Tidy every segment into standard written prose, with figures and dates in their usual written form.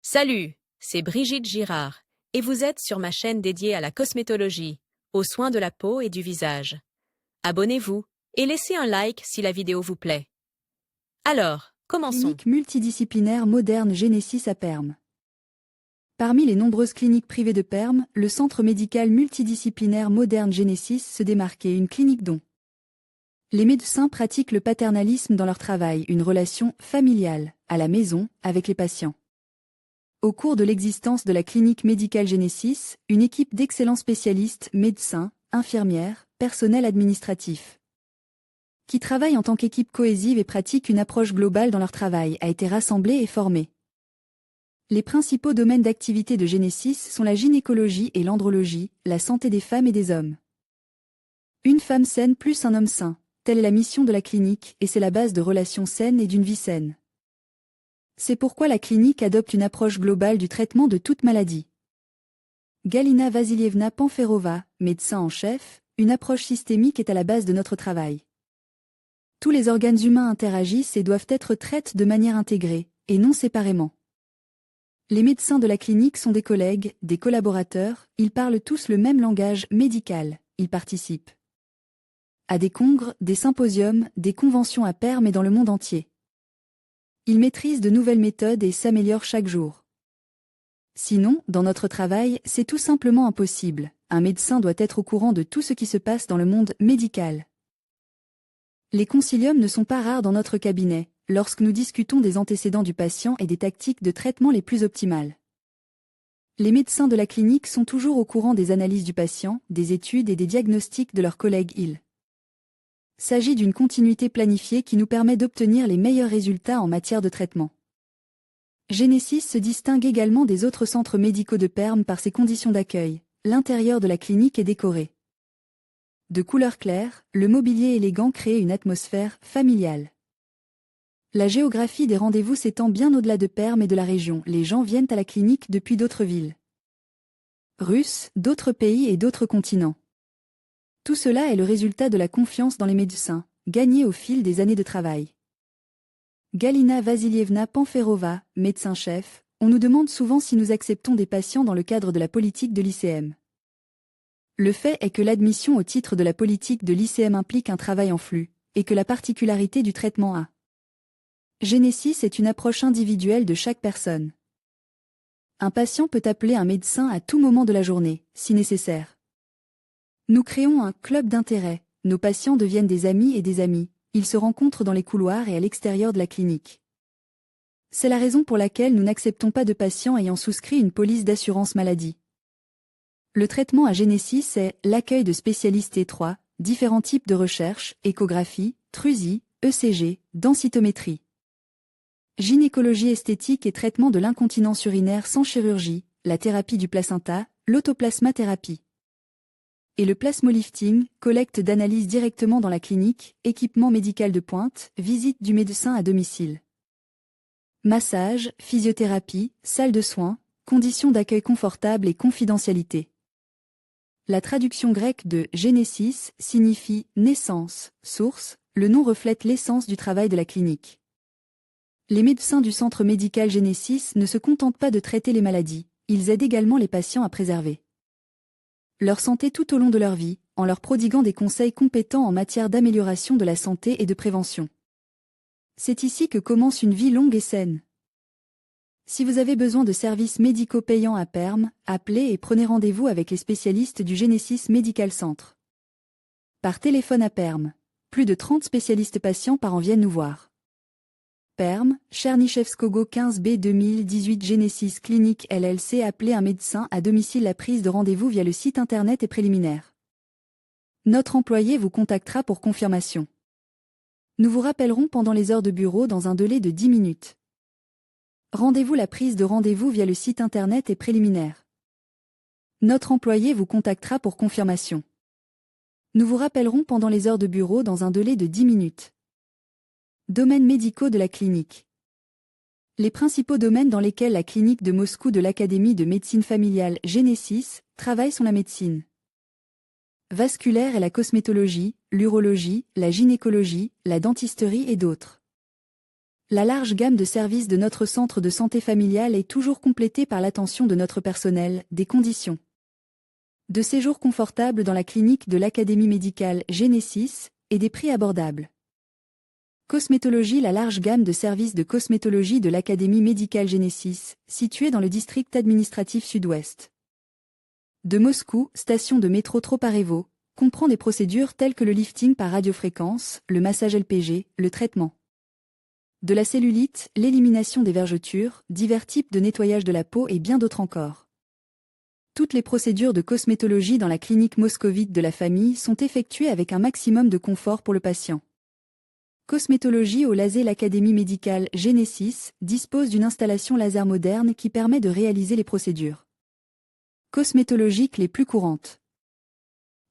Salut, c'est Brigitte Girard, et vous êtes sur ma chaîne dédiée à la cosmétologie, aux soins de la peau et du visage. Abonnez-vous et laissez un like si la vidéo vous plaît. Alors, commençons. Clinique multidisciplinaire moderne Genesis à Perm. Parmi les nombreuses cliniques privées de Perm, le centre médical multidisciplinaire moderne Genesis se démarquait une clinique dont les médecins pratiquent le paternalisme dans leur travail, une relation familiale, à la maison, avec les patients. Au cours de l'existence de la clinique médicale Genesis, une équipe d'excellents spécialistes, médecins, infirmières, personnel administratif, qui travaillent en tant qu'équipe cohésive et pratiquent une approche globale dans leur travail, a été rassemblée et formée. Les principaux domaines d'activité de Genesis sont la gynécologie et l'andrologie, la santé des femmes et des hommes. Une femme saine plus un homme sain, telle est la mission de la clinique et c'est la base de relations saines et d'une vie saine. C'est pourquoi la clinique adopte une approche globale du traitement de toute maladie. Galina Vasilievna Panferova, médecin en chef, une approche systémique est à la base de notre travail. Tous les organes humains interagissent et doivent être traités de manière intégrée, et non séparément. Les médecins de la clinique sont des collègues, des collaborateurs, ils parlent tous le même langage médical, ils participent à des congrès, des symposiums, des conventions à Perm et dans le monde entier. Ils maîtrisent de nouvelles méthodes et s'améliorent chaque jour. Sinon, dans notre travail, c'est tout simplement impossible. Un médecin doit être au courant de tout ce qui se passe dans le monde médical. Les consiliums ne sont pas rares dans notre cabinet, lorsque nous discutons des antécédents du patient et des tactiques de traitement les plus optimales. Les médecins de la clinique sont toujours au courant des analyses du patient, des études et des diagnostics de leurs collègues. Il s'agit d'une continuité planifiée qui nous permet d'obtenir les meilleurs résultats en matière de traitement. Genesis se distingue également des autres centres médicaux de Perm par ses conditions d'accueil. L'intérieur de la clinique est décoré de couleurs claires, le mobilier élégant crée une atmosphère familiale. La géographie des rendez-vous s'étend bien au-delà de Perm et de la région. Les gens viennent à la clinique depuis d'autres villes russes, d'autres pays et d'autres continents. Tout cela est le résultat de la confiance dans les médecins, gagnée au fil des années de travail. Galina Vasilievna Panferova, médecin-chef, on nous demande souvent si nous acceptons des patients dans le cadre de la politique de l'ICM. Le fait est que l'admission au titre de la politique de l'ICM implique un travail en flux, et que la particularité du traitement a Genesis est une approche individuelle de chaque personne. Un patient peut appeler un médecin à tout moment de la journée, si nécessaire. Nous créons un club d'intérêt, nos patients deviennent des amis et des amis, ils se rencontrent dans les couloirs et à l'extérieur de la clinique. C'est la raison pour laquelle nous n'acceptons pas de patients ayant souscrit une police d'assurance maladie. Le traitement à Genesis est l'accueil de spécialistes étroits, différents types de recherche, échographie, trusie, ECG, densitométrie. Gynécologie esthétique et traitement de l'incontinence urinaire sans chirurgie, la thérapie du placenta, l'autoplasmathérapie. Et le plasmolifting, collecte d'analyses directement dans la clinique, équipement médical de pointe, visite du médecin à domicile. Massage, physiothérapie, salle de soins, conditions d'accueil confortables et confidentialité. La traduction grecque de Genesis signifie naissance, source, le nom reflète l'essence du travail de la clinique. Les médecins du centre médical Genesis ne se contentent pas de traiter les maladies, ils aident également les patients à préserver leur santé tout au long de leur vie, en leur prodiguant des conseils compétents en matière d'amélioration de la santé et de prévention. C'est ici que commence une vie longue et saine. Si vous avez besoin de services médicaux payants à Perm, appelez et prenez rendez-vous avec les spécialistes du Genesis Medical Center. Par téléphone à Perm, plus de 30 spécialistes patients par an viennent nous voir. Perm, Chernyshevskogo 15B 2018 Genesis Clinic LLC. Appelez un médecin à domicile. La prise de rendez-vous via le site internet est préliminaire. Notre employé vous contactera pour confirmation. Nous vous rappellerons pendant les heures de bureau dans un délai de 10 minutes. Rendez-vous. La prise de rendez-vous via le site internet est préliminaire. Notre employé vous contactera pour confirmation. Nous vous rappellerons pendant les heures de bureau dans un délai de 10 minutes. Domaines médicaux de la clinique. Les principaux domaines dans lesquels la clinique de Moscou de l'Académie de médecine familiale Genesis travaille sont la médecine vasculaire et la cosmétologie, l'urologie, la gynécologie, la dentisterie et d'autres. La large gamme de services de notre centre de santé familiale est toujours complétée par l'attention de notre personnel, des conditions de séjour confortables dans la clinique de l'Académie médicale Genesis et des prix abordables. Cosmétologie. La large gamme de services de cosmétologie de l'Académie médicale Genesis, située dans le district administratif sud-ouest de Moscou, station de métro Troparevo, comprend des procédures telles que le lifting par radiofréquence, le massage LPG, le traitement de la cellulite, l'élimination des vergetures, divers types de nettoyage de la peau et bien d'autres encore. Toutes les procédures de cosmétologie dans la clinique moscovite de la famille sont effectuées avec un maximum de confort pour le patient. Cosmétologie au laser. L'Académie médicale Genesis dispose d'une installation laser moderne qui permet de réaliser les procédures cosmétologiques les plus courantes.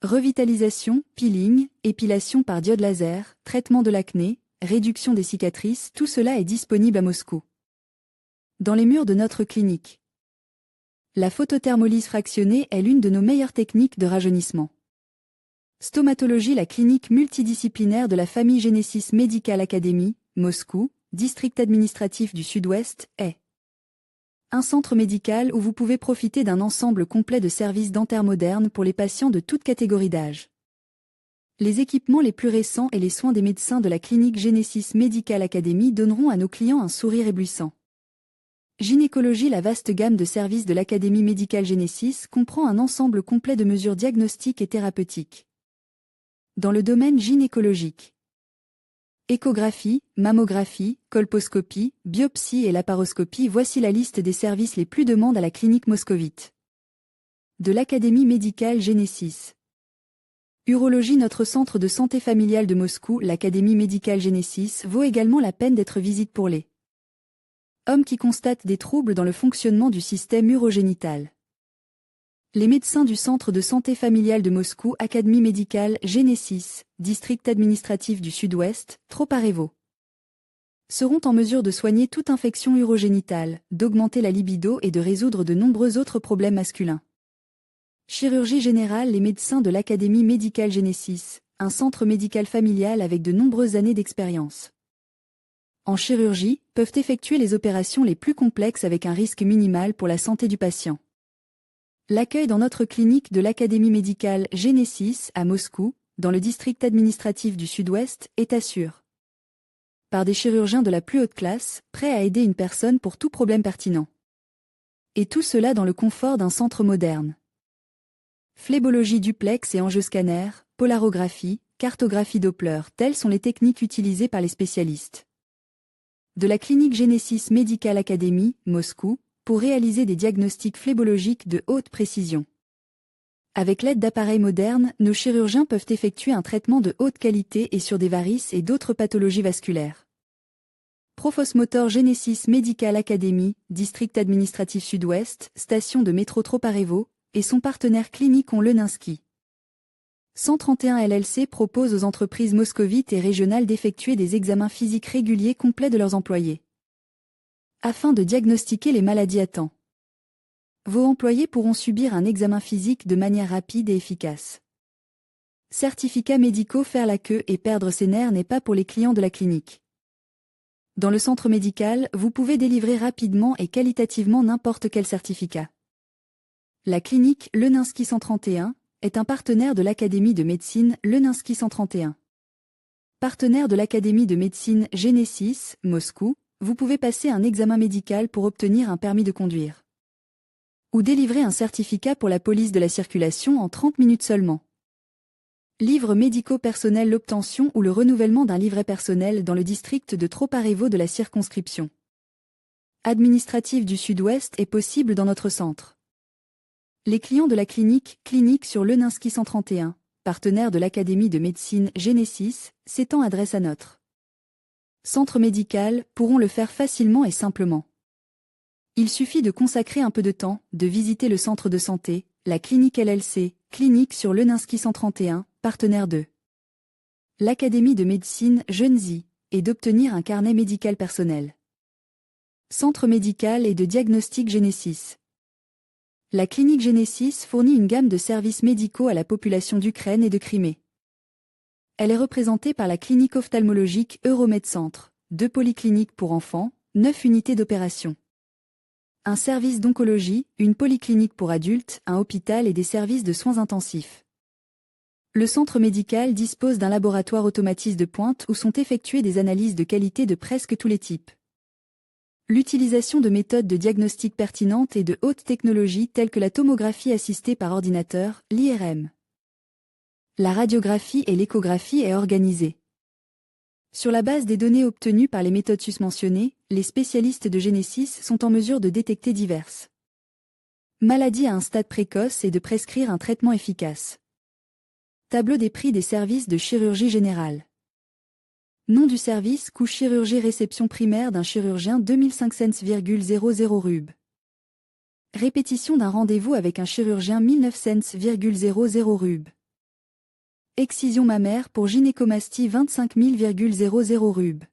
Revitalisation, peeling, épilation par diode laser, traitement de l'acné, réduction des cicatrices, tout cela est disponible à Moscou. Dans les murs de notre clinique. La photothermolyse fractionnée est l'une de nos meilleures techniques de rajeunissement. Stomatologie. La clinique multidisciplinaire de la famille Genesis Medical Academy, Moscou, district administratif du Sud-Ouest, est un centre médical où vous pouvez profiter d'un ensemble complet de services dentaires modernes pour les patients de toute catégorie d'âge. Les équipements les plus récents et les soins des médecins de la clinique Genesis Medical Academy donneront à nos clients un sourire éblouissant. Gynécologie. La vaste gamme de services de l'Académie médicale Genesis comprend un ensemble complet de mesures diagnostiques et thérapeutiques. Dans le domaine gynécologique, échographie, mammographie, colposcopie, biopsie et laparoscopie. Voici la liste des services les plus demandés à la clinique moscovite de l'Académie médicale Genesis. Urologie. Notre centre de santé familiale de Moscou, l'Académie médicale Genesis, vaut également la peine d'être visité pour les hommes qui constatent des troubles dans le fonctionnement du système urogénital. Les médecins du centre de santé familiale de Moscou, Académie médicale Genesis, district administratif du Sud-Ouest, Troparevo, seront en mesure de soigner toute infection urogénitale, d'augmenter la libido et de résoudre de nombreux autres problèmes masculins. Chirurgie générale. Les médecins de l'Académie médicale Genesis, un centre médical familial avec de nombreuses années d'expérience en chirurgie, peuvent effectuer les opérations les plus complexes avec un risque minimal pour la santé du patient. L'accueil dans notre clinique de l'Académie médicale Genesis à Moscou, dans le district administratif du Sud-Ouest, est assuré par des chirurgiens de la plus haute classe, prêts à aider une personne pour tout problème pertinent. Et tout cela dans le confort d'un centre moderne. Phlébologie duplex et angioscanner, polarographie, cartographie Doppler, telles sont les techniques utilisées par les spécialistes de la clinique Genesis Medical Academy, Moscou, pour réaliser des diagnostics phlébologiques de haute précision. Avec l'aide d'appareils modernes, nos chirurgiens peuvent effectuer un traitement de haute qualité et sur des varices et d'autres pathologies vasculaires. Profosmotor Genesis Medical Academy, district administratif sud-ouest, station de métro Troparevo, et son partenaire clinique Leninsky. 131 LLC propose aux entreprises moscovites et régionales d'effectuer des examens physiques réguliers complets de leurs employés, afin de diagnostiquer les maladies à temps. Vos employés pourront subir un examen physique de manière rapide et efficace. Certificats médicaux. Faire la queue et perdre ses nerfs n'est pas pour les clients de la clinique. Dans le centre médical, vous pouvez délivrer rapidement et qualitativement n'importe quel certificat. La clinique Leninsky 131 est un partenaire de l'Académie de médecine Leninsky 131. Partenaire de l'Académie de médecine Genesis, Moscou, vous pouvez passer un examen médical pour obtenir un permis de conduire. Ou délivrer un certificat pour la police de la circulation en 30 minutes seulement. Livres médicaux personnels. L'obtention ou le renouvellement d'un livret personnel dans le district de Troparevo de la circonscription administrative du Sud-Ouest est possible dans notre centre. Les clients de la clinique sur Leninsky 131, partenaire de l'Académie de médecine Genesis, s'étant adresse à notre centre médical, pourront le faire facilement et simplement. Il suffit de consacrer un peu de temps, de visiter le centre de santé, la clinique LLC, clinique sur Leninsky 131, partenaire de l'Académie de médecine Genesis, et d'obtenir un carnet médical personnel. Centre médical et de diagnostic Genesis. La clinique Genesis fournit une gamme de services médicaux à la population d'Ukraine et de Crimée. Elle est représentée par la clinique ophtalmologique Euromed Centre, 2 polycliniques pour enfants, 9 unités d'opération. Un service d'oncologie, une polyclinique pour adultes, un hôpital et des services de soins intensifs. Le centre médical dispose d'un laboratoire automatisé de pointe où sont effectuées des analyses de qualité de presque tous les types. L'utilisation de méthodes de diagnostic pertinentes et de haute technologie telles que la tomographie assistée par ordinateur, l'IRM. La radiographie et l'échographie est organisée. Sur la base des données obtenues par les méthodes susmentionnées, les spécialistes de Genesis sont en mesure de détecter diverses maladies à un stade précoce et de prescrire un traitement efficace. Tableau des prix des services de chirurgie générale. Nom du service, coût chirurgie réception primaire d'un chirurgien 2500,00 rub. Répétition d'un rendez-vous avec un chirurgien 1900,00 rub. Excision mammaire pour gynécomastie 25 000,00 rub.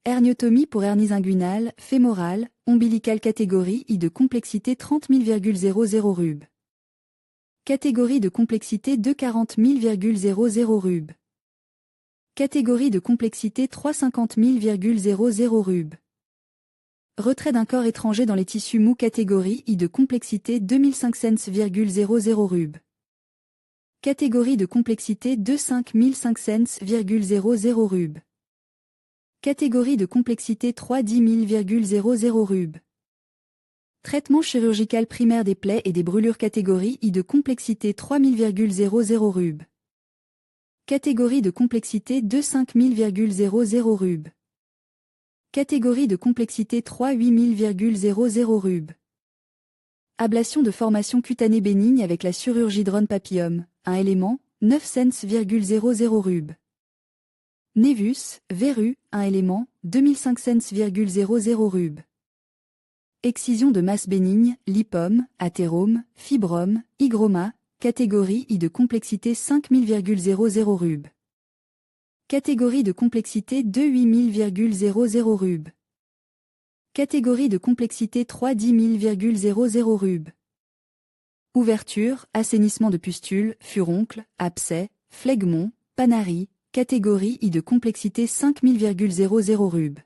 Herniotomie pour hernie inguinale, fémorale, ombilicale catégorie I de complexité 30 000,00 rub. Catégorie de complexité 240 000,00 rub. Catégorie de complexité 350 000,00 rub. Retrait d'un corps étranger dans les tissus mous catégorie I de complexité 2500,00 rub. Catégorie de complexité 25500,00 rub. Catégorie de complexité 310 000,00 rub. Traitement chirurgical primaire des plaies et des brûlures catégorie I de complexité 3000,00 rub. Catégorie de complexité 25000,00 rub. Catégorie de complexité 38000,00 rub. Ablation de formation cutanée bénigne avec la chirurgie drone papillome, un élément, 900,00 rub. Névus, verrue, un élément, 2500,00 rub. Excision de masse bénigne, lipome, athérome, fibrome, hygroma, catégorie I de complexité 5000,00 rub. Catégorie de complexité 28000,00 rub. Catégorie de complexité 310 000,00 rub. Ouverture, assainissement de pustules, furoncle, abcès, phlegmon, panarie, catégorie I de complexité 5000,00 rub.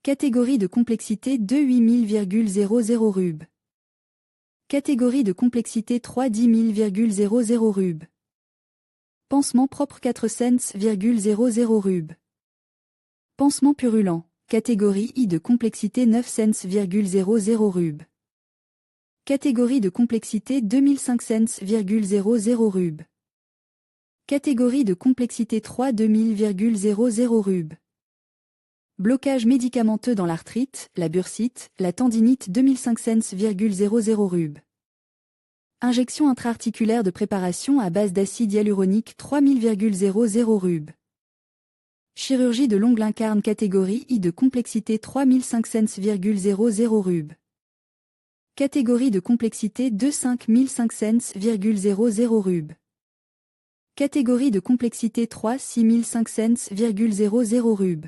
Catégorie de complexité 28000,00 rub. Catégorie de complexité 310 000,00 rub. Pansement propre 400,00 rub. Pansement purulent, catégorie I de complexité 900,00 rub. Catégorie de complexité 2500,00 rub. Catégorie de complexité 32000,00 rub. Blocage médicamenteux dans l'arthrite, la bursite, la tendinite 2500,00 rub. Injection intra-articulaire de préparation à base d'acide hyaluronique 3000,00 rub. Chirurgie de l'ongle incarne catégorie I de complexité 3500,00 rub. Catégorie de complexité 25500,00 rub. Catégorie de complexité 36500,00 rub.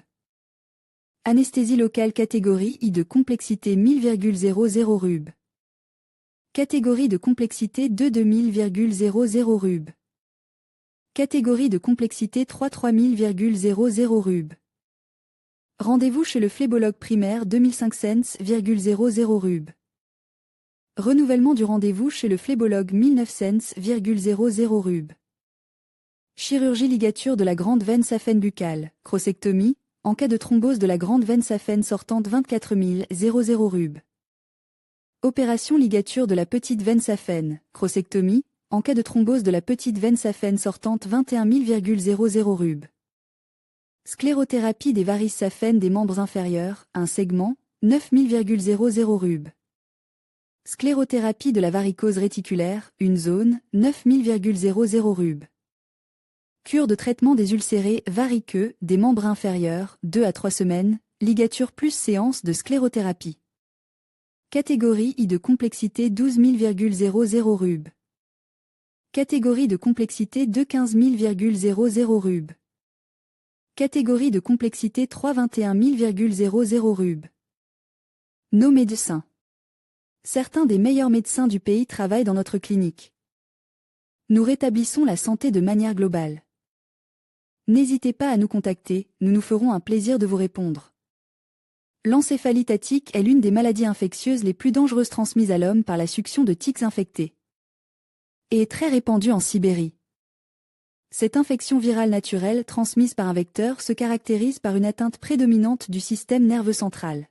Anesthésie locale catégorie I de complexité 1000,00 rub. Catégorie de complexité 22000,00 rub. Catégorie de complexité 33000,00 rub. Rendez-vous chez le phlébologue primaire 2500,00 rub. Renouvellement du rendez-vous chez le phlébologue 1900,00 rub. Chirurgie ligature de la grande veine saphène buccale, crossectomie, en cas de thrombose de la grande veine saphène sortante 24000,00 rub. Opération ligature de la petite veine saphène, crossectomie, en cas de thrombose de la petite veine saphène sortante 21000,00 rub. Sclérothérapie des varices saphènes des membres inférieurs, un segment, 9000,00 rub. Sclérothérapie de la varicose réticulaire, une zone, 9000,00 rub. Cure de traitement des ulcérés variqueux des membres inférieurs, 2 à 3 semaines, ligature plus séance de sclérothérapie. Catégorie I de complexité 12000,00 rub. Catégorie de complexité 215000,00 rub. Catégorie de complexité 321000,00 rub. Nos médecins. Certains des meilleurs médecins du pays travaillent dans notre clinique. Nous rétablissons la santé de manière globale. N'hésitez pas à nous contacter, nous nous ferons un plaisir de vous répondre. L'encéphalite à tiques est l'une des maladies infectieuses les plus dangereuses transmises à l'homme par la succion de tiques infectés. Et est très répandue en Sibérie. Cette infection virale naturelle transmise par un vecteur se caractérise par une atteinte prédominante du système nerveux central.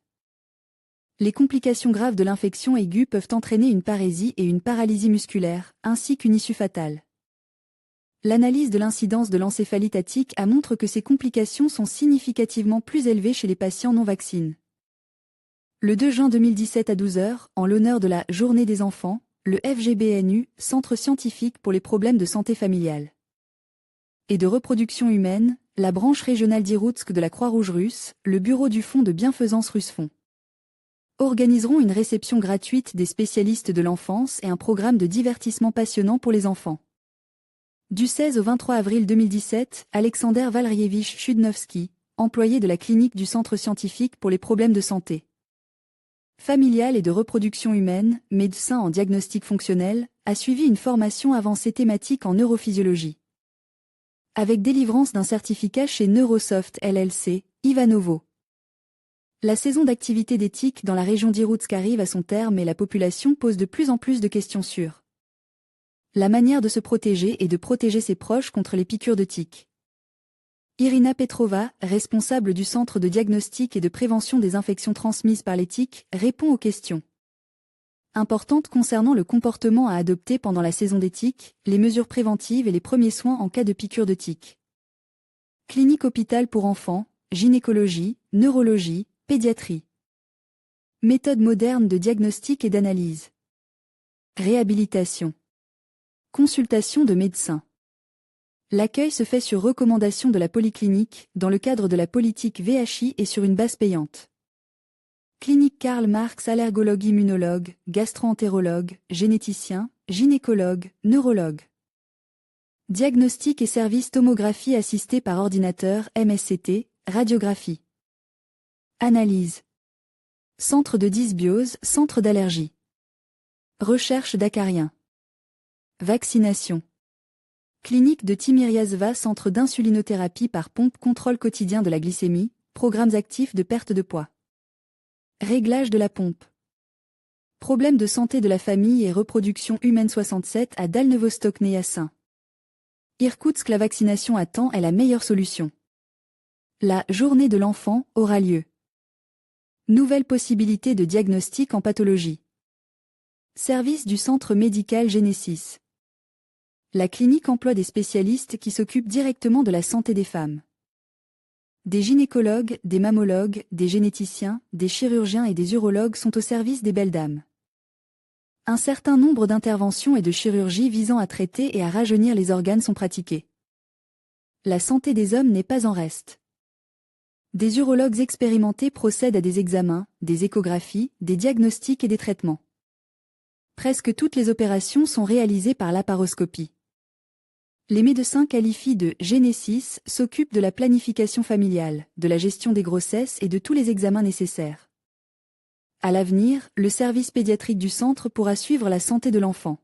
Les complications graves de l'infection aiguë peuvent entraîner une parésie et une paralysie musculaire, ainsi qu'une issue fatale. L'analyse de l'incidence de l'encéphalite à tiques montre que ces complications sont significativement plus élevées chez les patients non vaccinés. Le 2 juin 2017 à 12 h, en l'honneur de la Journée des enfants, le FGBNU, Centre scientifique pour les problèmes de santé familiale et de reproduction humaine, la branche régionale d'Irkoutsk de la Croix-Rouge russe, le bureau du Fonds de bienfaisance Russefond, organiseront une réception gratuite des spécialistes de l'enfance et un programme de divertissement passionnant pour les enfants. Du 16 au 23 avril 2017, Alexander Valerievich Chudnovsky, employé de la clinique du Centre scientifique pour les problèmes de santé familiale et de reproduction humaine, médecin en diagnostic fonctionnel, a suivi une formation avancée thématique en neurophysiologie. Avec délivrance d'un certificat chez Neurosoft LLC, Ivanovo. La saison d'activité des tiques dans la région d'Irkoutsk arrive à son terme et la population pose de plus en plus de questions sur la manière de se protéger et de protéger ses proches contre les piqûres de tiques. Irina Petrova, responsable du Centre de diagnostic et de prévention des infections transmises par les tiques, répond aux questions importantes concernant le comportement à adopter pendant la saison des tiques, les mesures préventives et les premiers soins en cas de piqûre de tiques. Clinique hôpital pour enfants, gynécologie, neurologie, pédiatrie. Méthode moderne de diagnostic et d'analyse. Réhabilitation. Consultation de médecins. L'accueil se fait sur recommandation de la polyclinique, dans le cadre de la politique VHI et sur une base payante. Clinique Karl Marx, allergologue, immunologue, gastro-entérologue, généticien, gynécologue, neurologue. Diagnostic et service tomographie assistée par ordinateur, MSCT, radiographie. Analyse. Centre de dysbiose, centre d'allergie. Recherche d'acariens. Vaccination. Clinique de Timiriasva, centre d'insulinothérapie par pompe, contrôle quotidien de la glycémie, programmes actifs de perte de poids. Réglage de la pompe. Problèmes de santé de la famille et reproduction humaine 67 à Dalnevostokhnaya. Irkoutsk, la vaccination à temps est la meilleure solution. La Journée de l'enfant aura lieu. Nouvelle possibilité de diagnostic en pathologie. Service du centre médical Genesis. La clinique emploie des spécialistes qui s'occupent directement de la santé des femmes. Des gynécologues, des mammologues, des généticiens, des chirurgiens et des urologues sont au service des belles dames. Un certain nombre d'interventions et de chirurgies visant à traiter et à rajeunir les organes sont pratiquées. La santé des hommes n'est pas en reste. Des urologues expérimentés procèdent à des examens, des échographies, des diagnostics et des traitements. Presque toutes les opérations sont réalisées par laparoscopie. Les médecins qualifiés de Genesis s'occupent de la planification familiale, de la gestion des grossesses et de tous les examens nécessaires. À l'avenir, le service pédiatrique du centre pourra suivre la santé de l'enfant.